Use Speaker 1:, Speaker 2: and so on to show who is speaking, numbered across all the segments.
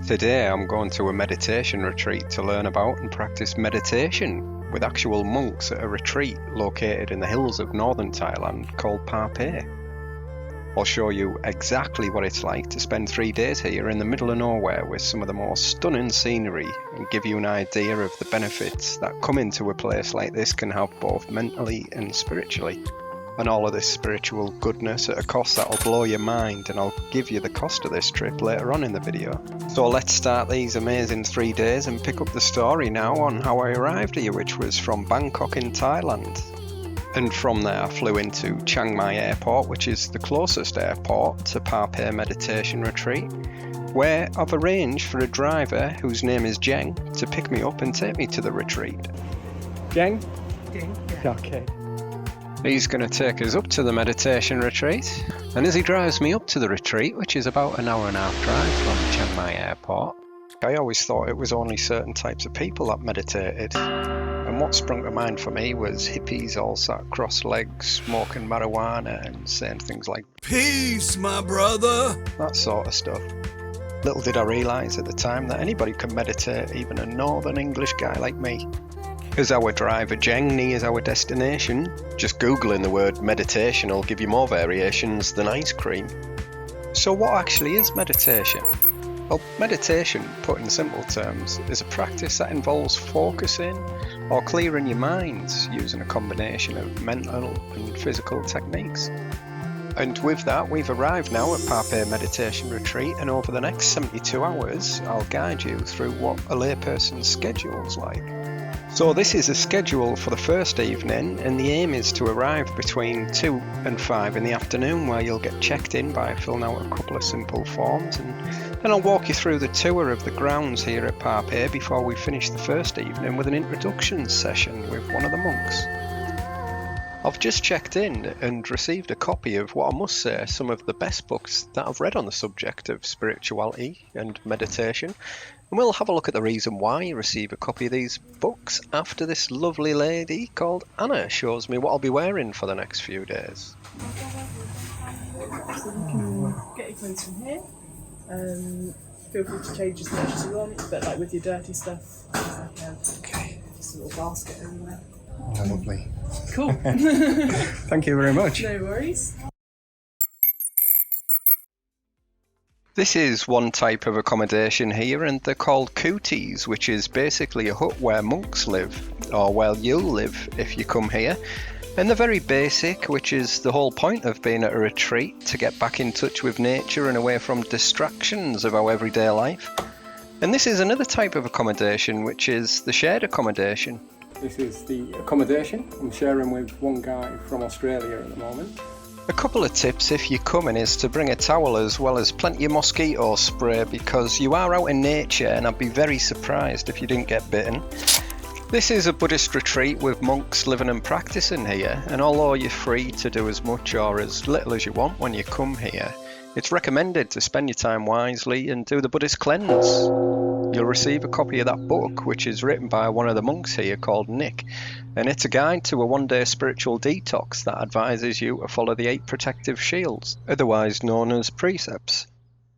Speaker 1: Today I'm going to a meditation retreat to learn about and practice meditation with actual monks at a retreat located in the hills of Northern Thailand called Pa Pae. I'll show you exactly what it's like to spend 3 days here in the middle of nowhere with some of the most stunning scenery and give you an idea of the benefits that coming to a place like this can have both mentally and spiritually. And all of this spiritual goodness at a cost that'll blow your mind, and I'll give you the cost of this trip later on in the video. So let's start these amazing 3 days and pick up the story now on how I arrived here, which was from Bangkok in Thailand. And from there I flew into Chiang Mai airport, which is the closest airport to Pa Pae Meditation Retreat, where I've arranged for a driver whose name is Jeng to pick me up and take me to the retreat. Jeng?
Speaker 2: Jeng, yeah.
Speaker 1: Okay. He's going to take us up to the meditation retreat, and as he drives me up to the retreat, which is about an hour and a half drive from Chiang Mai airport, I always thought it was only certain types of people that meditated, and what sprung to mind for me was hippies all sat cross-legged, smoking marijuana and saying things like,
Speaker 2: "Peace, my brother,"
Speaker 1: that sort of stuff. Little did I realise at the time that anybody can meditate, even a northern English guy like me. As our driver Jeng nears our destination, just googling the word meditation will give you more variations than ice cream. So what actually is meditation? Well, meditation, put in simple terms, is a practice that involves focusing or clearing your mind using a combination of mental and physical techniques. And with that, we've arrived now at Pa Pae Meditation Retreat, and over the next 72 hours, I'll guide you through what a layperson's schedule's like. So this is a schedule for the first evening, and the aim is to arrive between 2 and 5 in the afternoon, where you'll get checked in by filling out a couple of simple forms, and then I'll walk you through the tour of the grounds here at Pa Pae before we finish the first evening with an introduction session with one of the monks. I've just checked in and received a copy of what I must say are some of the best books that I've read on the subject of spirituality and meditation. And we'll have a look at the reason why you receive a copy of these books after this lovely lady called Anna shows me what I'll be wearing for the next few days.
Speaker 3: So you can get your clothes from here. Feel free to change as much as you want, but like with your dirty stuff,
Speaker 1: Okay.
Speaker 3: just a little basket anywhere.
Speaker 1: Oh, lovely.
Speaker 3: Cool.
Speaker 1: Thank you very much.
Speaker 3: No worries.
Speaker 1: This is one type of accommodation here, and they're called 𝐂𝐇𝐏s, which is basically a hut where monks live, or where you'll live if you come here. And they're very basic, which is the whole point of being at a retreat, to get back in touch with nature and away from distractions of our everyday life. And this is another type of accommodation, which is the shared accommodation.
Speaker 4: This is the accommodation I'm sharing with one guy from Australia at the moment.
Speaker 1: A couple of tips if you're coming is to bring a towel as well as plenty of mosquito spray, because you are out in nature and I'd be very surprised if you didn't get bitten. This is a Buddhist retreat with monks living and practicing here, and although you're free to do as much or as little as you want when you come here, it's recommended to spend your time wisely and do the Buddhist Cleanse. You'll receive a copy of that book, which is written by one of the monks here called Nick, and it's a guide to a one-day spiritual detox that advises you to follow the 8 protective shields, otherwise known as precepts.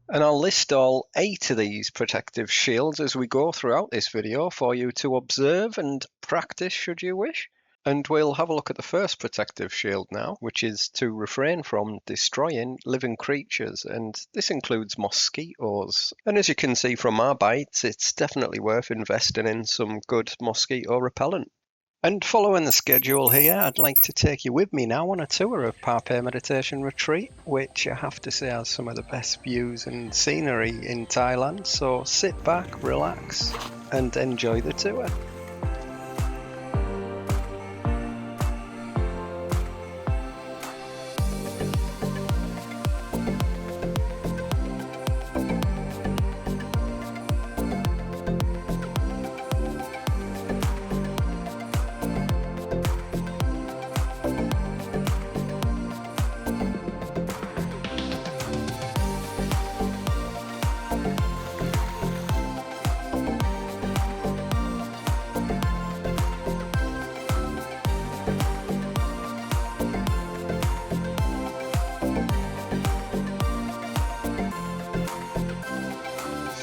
Speaker 1: And I'll list all 8 of these protective shields as we go throughout this video for you to observe and practice should you wish. And we'll have a look at the first protective shield now, which is to refrain from destroying living creatures, and this includes mosquitoes. And as you can see from our bites, it's definitely worth investing in some good mosquito repellent. And following the schedule here, I'd like to take you with me now on a tour of Pa Pae Meditation Retreat, which I have to say has some of the best views and scenery in Thailand. So sit back, relax, and enjoy the tour.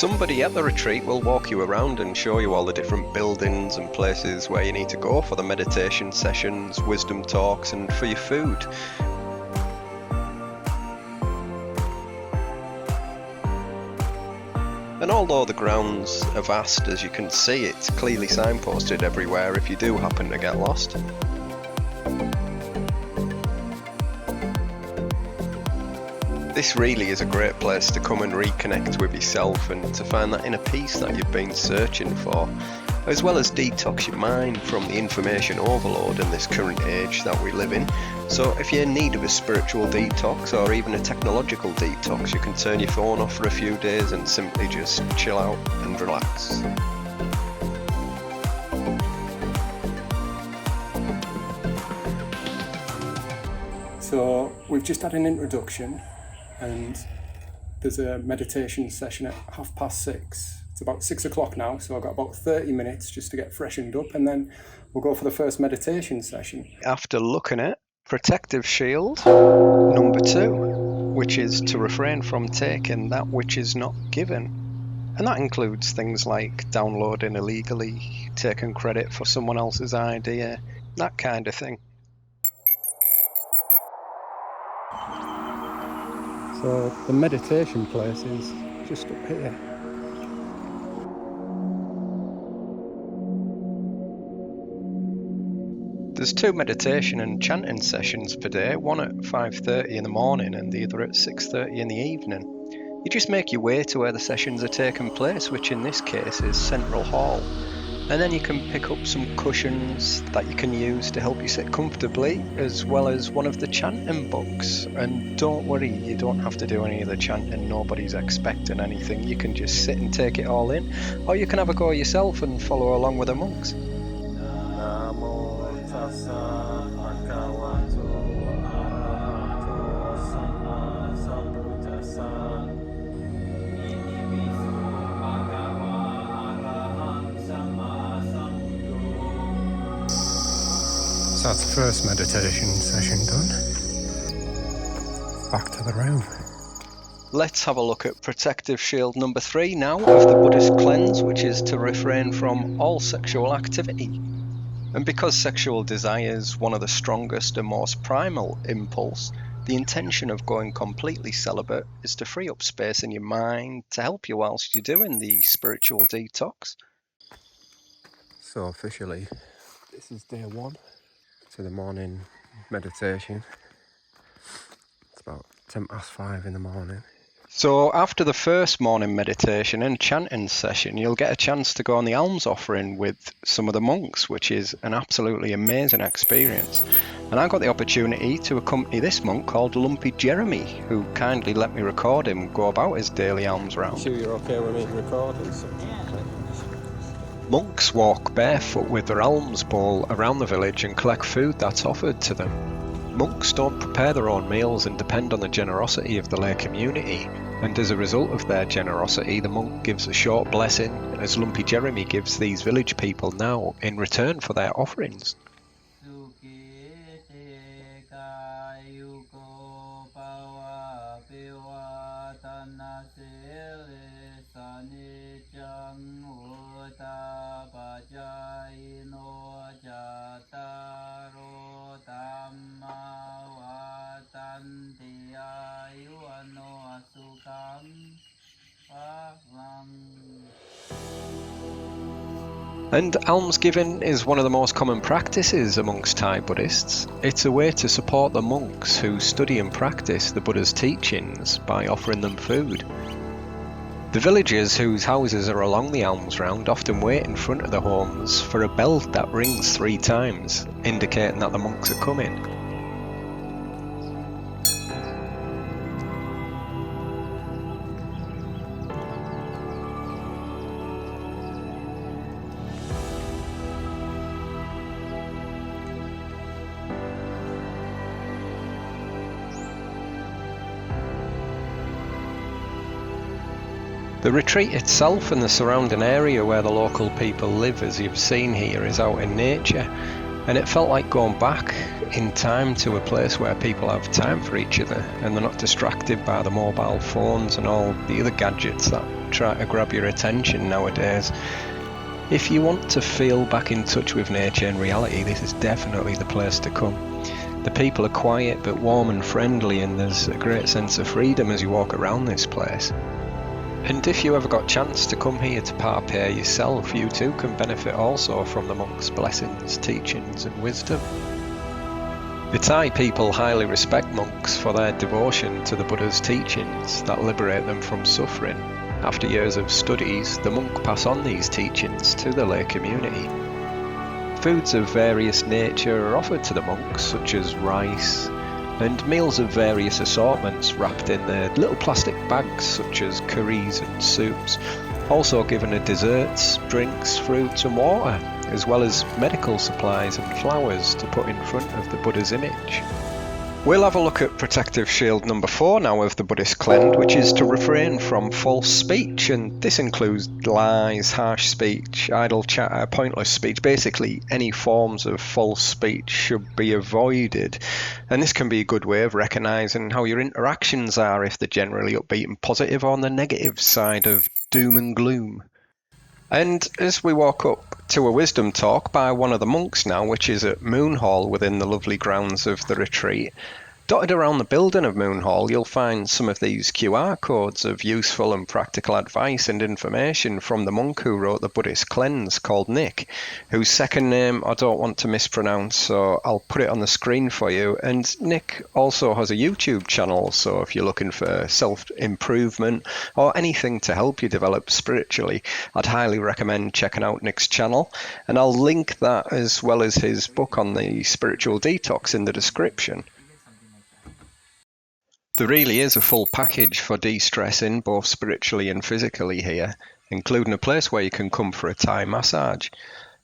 Speaker 1: somebody at the retreat will walk you around and show you all the different buildings and places where you need to go for the meditation sessions, wisdom talks, and for your food. And although the grounds are vast, as you can see, it's clearly signposted everywhere if you do happen to get lost. This really is a great place to come and reconnect with yourself and to find that inner peace that you've been searching for, as well as detox your mind from the information overload in this current age that we live in. So if you're in need of a spiritual detox or even a technological detox, you can turn your phone off for a few days and simply just chill out and relax.
Speaker 4: So we've just had an introduction, and there's a meditation session at 6:30. It's about 6 o'clock now, so I've got about 30 minutes just to get freshened up, and then we'll go for the first meditation session.
Speaker 1: After looking at Protective Shield number 2, which is to refrain from taking that which is not given. And that includes things like downloading illegally, taking credit for someone else's idea, that kind of thing.
Speaker 4: So the meditation place is just up here.
Speaker 1: There's 2 meditation and chanting sessions per day, one at 5:30 in the morning and the other at 6:30 in the evening. You just make your way to where the sessions are taking place, which in this case is Central Hall. And then you can pick up some cushions that you can use to help you sit comfortably, as well as one of the chanting books. And don't worry, you don't have to do any of the chanting, nobody's expecting anything. You can just sit and take it all in, or you can have a go yourself and follow along with the monks.
Speaker 4: So that's the first meditation session done. Back to the room.
Speaker 1: Let's have a look at Protective Shield number 3 now of the Buddhist Cleanse, which is to refrain from all sexual activity. And because sexual desire is one of the strongest and most primal impulse, the intention of going completely celibate is to free up space in your mind to help you whilst you're doing the spiritual detox.
Speaker 4: So officially, this is day 1 to the morning meditation. It's about 5:10 in the morning.
Speaker 1: So after the first morning meditation and chanting session, you'll get a chance to go on the Alms Offering with some of the monks, which is an absolutely amazing experience. And I got the opportunity to accompany this monk called Lumpy Jeremy, who kindly let me record him go about his daily alms round.
Speaker 4: Sure you're okay with me recording?
Speaker 1: Monks walk barefoot with their alms bowl around the village and collect food that's offered to them. Monks don't prepare their own meals and depend on the generosity of the lay community, and as a result of their generosity, the monk gives a short blessing, as Lumpy Jeremy gives these village people now in return for their offerings. And almsgiving is one of the most common practices amongst Thai Buddhists. It's a way to support the monks who study and practice the Buddha's teachings by offering them food. The villagers whose houses are along the alms round often wait in front of the homes for a bell that rings 3 times, indicating that the monks are coming. The retreat itself and the surrounding area where the local people live, as you've seen here, is out in nature, And it felt like going back in time to a place where people have time for each other and they're not distracted by the mobile phones and all the other gadgets that try to grab your attention nowadays. If you want to feel back in touch with nature and reality, this is definitely the place to come. The people are quiet but warm and friendly, and there's a great sense of freedom as you walk around this place. And if you ever got a chance to come here to Pa Pae yourself, you too can benefit also from the monks' blessings, teachings and wisdom. The Thai people highly respect monks for their devotion to the Buddha's teachings that liberate them from suffering. After years of studies, the monk pass on these teachings to the lay community. Foods of various nature are offered to the monks, such as rice, and meals of various assortments wrapped in their little plastic bags, such as curries and soups. Also given are desserts, drinks, fruits and water, as well as medical supplies and flowers to put in front of the Buddha's image. We'll have a look at protective shield number 4 now of the Buddhist Cleanse, which is to refrain from false speech, and this includes lies, harsh speech, idle chatter, pointless speech. Basically, any forms of false speech should be avoided, and this can be a good way of recognising how your interactions are, if they're generally upbeat and positive, or on the negative side of doom and gloom. And as we walk up to a wisdom talk by one of the monks now, which is at Moon Hall within the lovely grounds of the retreat, dotted around the building of Moon Hall, you'll find some of these QR codes of useful and practical advice and information from the monk who wrote the Buddhist Cleanse, called Nick, whose second name I don't want to mispronounce, so I'll put it on the screen for you. And Nick also has a YouTube channel, so if you're looking for self-improvement or anything to help you develop spiritually, I'd highly recommend checking out Nick's channel. And I'll link that as well as his book on the spiritual detox in the description. There really is a full package for de-stressing, both spiritually and physically here, including a place where you can come for a Thai massage.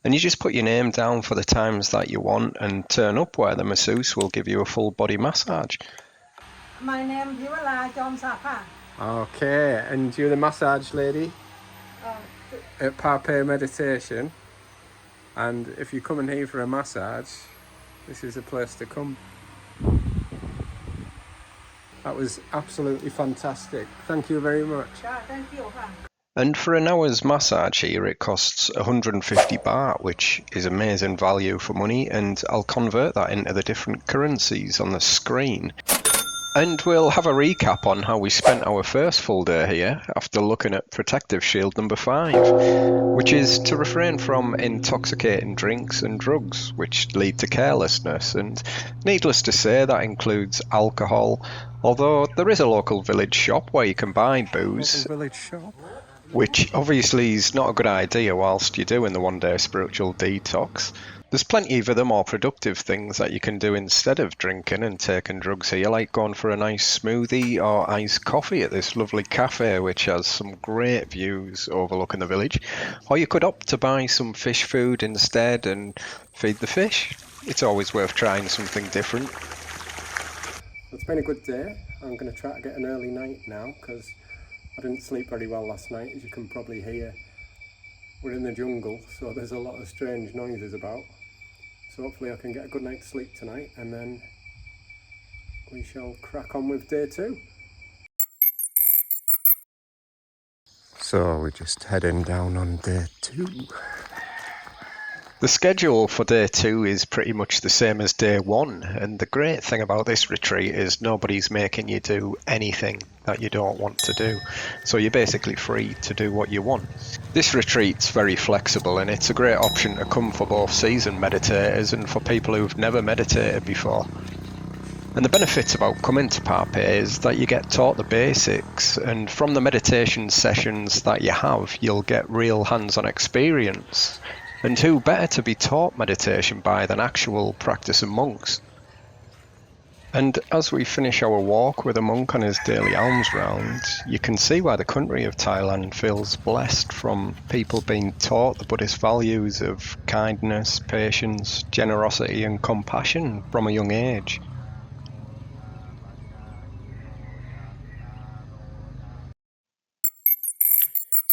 Speaker 1: And you just put your name down for the times that you want and turn up where the masseuse will give you a full body massage.
Speaker 5: My name is 𝐕𝐈𝐃𝐄𝐏.
Speaker 4: Okay, and you're the massage lady at Pa Pae Meditation, and if you're coming here for a massage, this is a place to come. That was absolutely fantastic. Thank you very much.
Speaker 5: Thank you.
Speaker 1: And for an hour's massage here, it costs 150 baht, which is amazing value for money, and I'll convert that into the different currencies on the screen. And we'll have a recap on how we spent our first full day here after looking at protective shield number 5, which is to refrain from intoxicating drinks and drugs which lead to carelessness. And needless to say, that includes alcohol, although there is a local village shop where you can buy booze.
Speaker 4: Local village shop?
Speaker 1: Which obviously is not a good idea whilst you're doing the one-day spiritual detox. There's plenty of other more productive things that you can do instead of drinking and taking drugs here, like going for a nice smoothie or iced coffee at this lovely cafe which has some great views overlooking the village. Or you could opt to buy some fish food instead and feed the fish. It's always worth trying something different.
Speaker 4: It's been a good day. I'm going to try to get an early night now because I didn't sleep very well last night, as you can probably hear. We're in the jungle, so there's a lot of strange noises about. So hopefully I can get a good night's sleep tonight, and then we shall crack on with day 2. So we're just heading down on day 2.
Speaker 1: The schedule for day 2 is pretty much the same as day 1, and the great thing about this retreat is nobody's making you do anything that you don't want to do, so you're basically free to do what you want. This retreat's very flexible, and it's a great option to come for both seasoned meditators and for people who've never meditated before. And the benefits about coming to Pa Pae is that you get taught the basics, and from the meditation sessions that you have, you'll get real hands-on experience. And who better to be taught meditation by than actual practicing monks? And as we finish our walk with a monk on his daily alms round, you can see why the country of Thailand feels blessed from people being taught the Buddhist values of kindness, patience, generosity and compassion from a young age.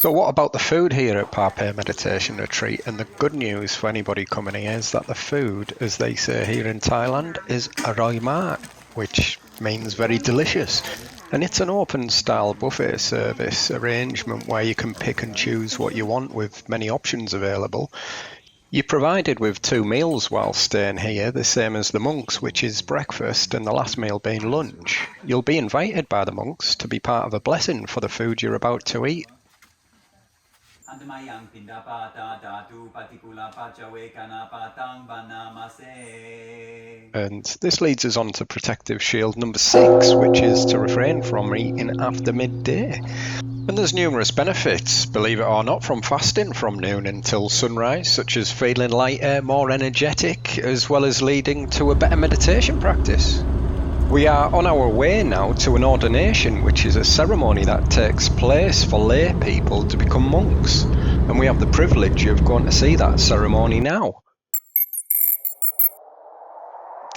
Speaker 1: So what about the food here at Pa Pae Meditation Retreat? And the good news for anybody coming here is that the food, as they say here in Thailand, is 𝐕𝐈𝐃𝐄𝐎, which means very delicious. And it's an open style buffet service arrangement where you can pick and choose what you want with many options available. You're provided with 2 meals while staying here, the same as the monks, which is breakfast and the last meal being lunch. You'll be invited by the monks to be part of a blessing for the food you're about to eat. And this leads us on to protective shield number 6, which is to refrain from eating after midday. And there's numerous benefits, believe it or not, from fasting from noon until sunrise, such as feeling lighter, more energetic, as well as leading to a better meditation practice. We are on our way now to an ordination, which is a ceremony that takes place for lay people to become monks. And we have the privilege of going to see that ceremony now.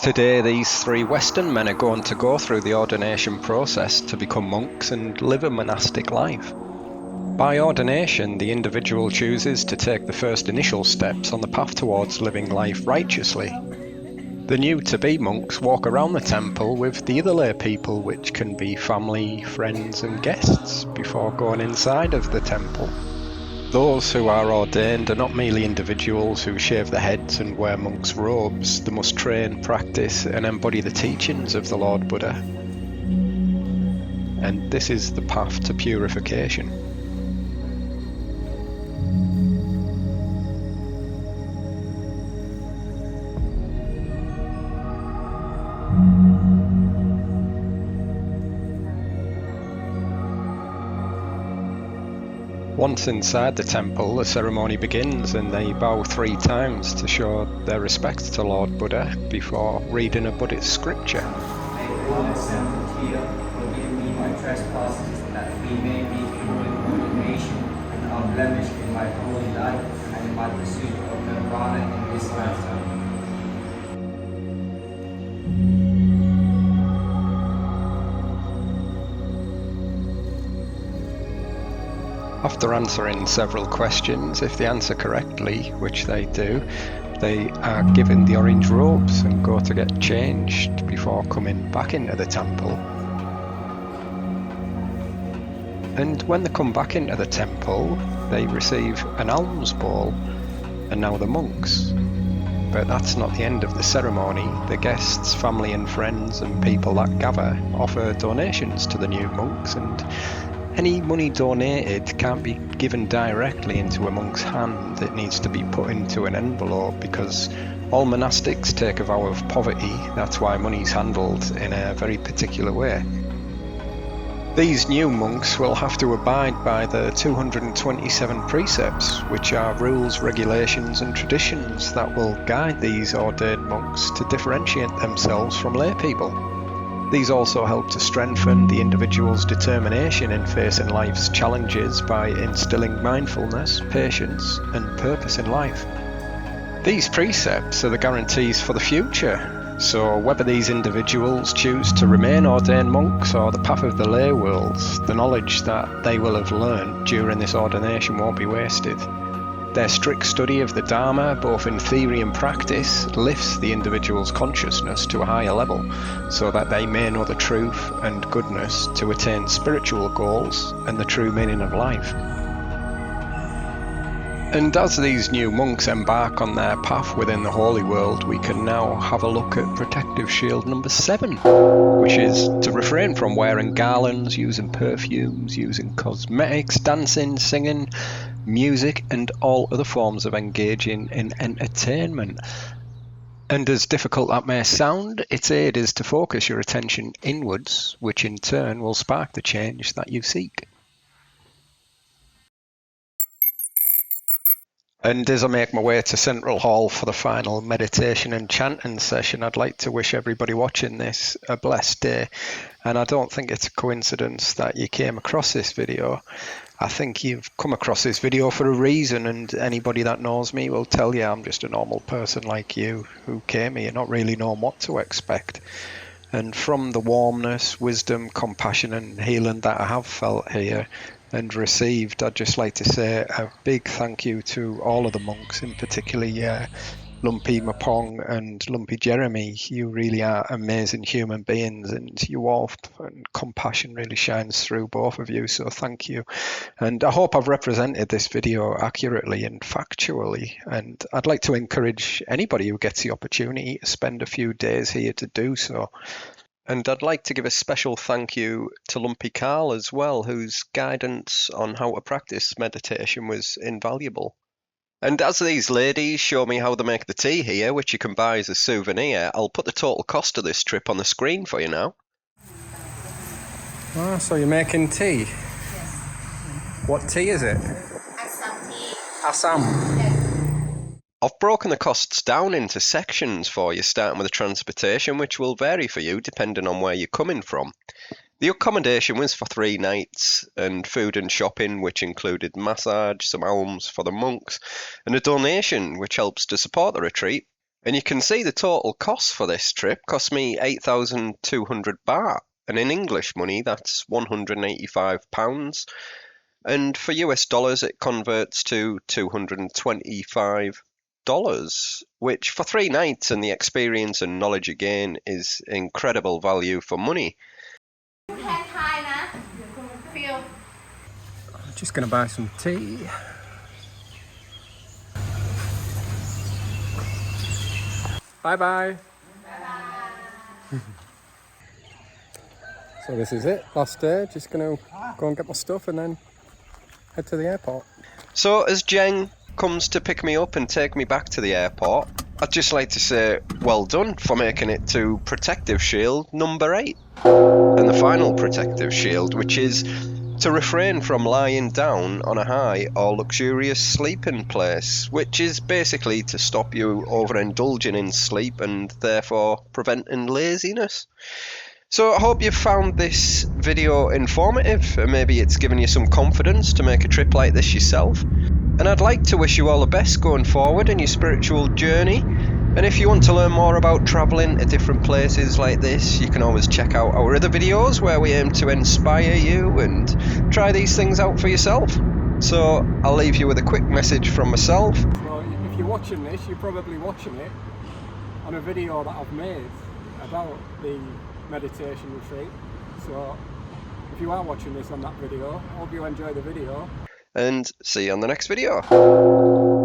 Speaker 1: Today, these 3 Western men are going to go through the ordination process to become monks and live a monastic life. By ordination, the individual chooses to take the first initial steps on the path towards living life righteously. The new-to-be monks walk around the temple with the other lay people, which can be family, friends and guests, before going inside of the temple. Those who are ordained are not merely individuals who shave their heads and wear monks' robes. They must train, practice and embody the teachings of the Lord Buddha. And this is the path to purification. Once inside the temple, the ceremony begins and they bow 3 times to show their respect to Lord Buddha before reading a Buddhist scripture.
Speaker 6: May the one assembled here forgive me my trespasses, that we may be pure in ordination and unblemished in my holy life and in my pursuit of nirvana in this lifetime.
Speaker 1: After answering several questions, if they answer correctly, which they do, they are given the orange robes and go to get changed before coming back into the temple. And when they come back into the temple, they receive an alms bowl, and now the monks. But that's not the end of the ceremony. The guests, family and friends and people that gather offer donations to the new monks, and any money donated can't be given directly into a monk's hand. It needs to be put into an envelope because all monastics take a vow of poverty. That's why money's handled in a very particular way. These new monks will have to abide by the 227 precepts, which are rules, regulations and traditions that will guide these ordained monks to differentiate themselves from lay people. These also help to strengthen the individual's determination in facing life's challenges by instilling mindfulness, patience, and purpose in life. These precepts are the guarantees for the future, so whether these individuals choose to remain ordained monks or the path of the lay world, the knowledge that they will have learned during this ordination won't be wasted. Their strict study of the Dharma, both in theory and practice, lifts the individual's consciousness to a higher level so that they may know the truth and goodness to attain spiritual goals and the true meaning of life. And as these new monks embark on their path within the holy world, we can now have a look at protective shield number 7, which is to refrain from wearing garlands, using perfumes, using cosmetics, dancing, singing, music and all other forms of engaging in entertainment. And as difficult that may sound, its aid is to focus your attention inwards, which in turn will spark the change that you seek. And as I make my way to Central Hall for the final meditation and chanting session, I'd like to wish everybody watching this a blessed day. And I don't think it's a coincidence that you came across this video. I think you've come across this video for a reason, and anybody that knows me will tell you I'm just a normal person like you who came here not really knowing what to expect. And from the warmness, wisdom, compassion and healing that I have felt here, and received. I'd just like to say a big thank you to all of the monks, in particularly Lumpy Mapong and Lumpy Jeremy. You really are amazing human beings, and your warmth and compassion really shines through, both of you, so thank you. And I hope I've represented this video accurately and factually, and I'd like to encourage anybody who gets the opportunity to spend a few days here to do so. And I'd like to give a special thank you to Lumpy Carl as well, whose guidance on how to practice meditation was invaluable. And as these ladies show me how they make the tea here, which you can buy as a souvenir, I'll put the total cost of this trip on the screen for you now.
Speaker 4: Ah, so you're making tea?
Speaker 7: Yes.
Speaker 4: What tea is it?
Speaker 7: Assam tea.
Speaker 4: Assam.
Speaker 7: Yes.
Speaker 1: I've broken the costs down into sections for you, starting with the transportation, which will vary for you depending on where you're coming from. The accommodation was for 3 nights, and food and shopping, which included massage, some alms for the monks, and a donation which helps to support the retreat. And you can see the total cost for this trip cost me 8,200 baht, and in English money that's £185. And for US dollars it converts to $225, which for 3 nights and the experience and knowledge again is incredible value for money.
Speaker 7: Phill.
Speaker 4: I'm just going to buy some tea. Bye-bye. So this is it, last day. Just going to go and get my stuff and then head to the airport.
Speaker 1: So as Jen comes to pick me up and take me back to the airport, I'd just like to say well done for making it to protective shield number 8. And the final protective shield, which is to refrain from lying down on a high or luxurious sleeping place, which is basically to stop you overindulging in sleep and therefore preventing laziness. So I hope you found this video informative, and maybe it's given you some confidence to make a trip like this yourself. And I'd like to wish you all the best going forward in your spiritual journey. And if you want to learn more about travelling to different places like this, you can always check out our other videos where we aim to inspire you and try these things out for yourself. So I'll leave you with a quick message from myself.
Speaker 4: Well, if you're watching this, you're probably watching it on a video that I've made about the meditation retreat. So if you are watching this on that video, I hope you enjoy the video.
Speaker 1: And see you on the next video.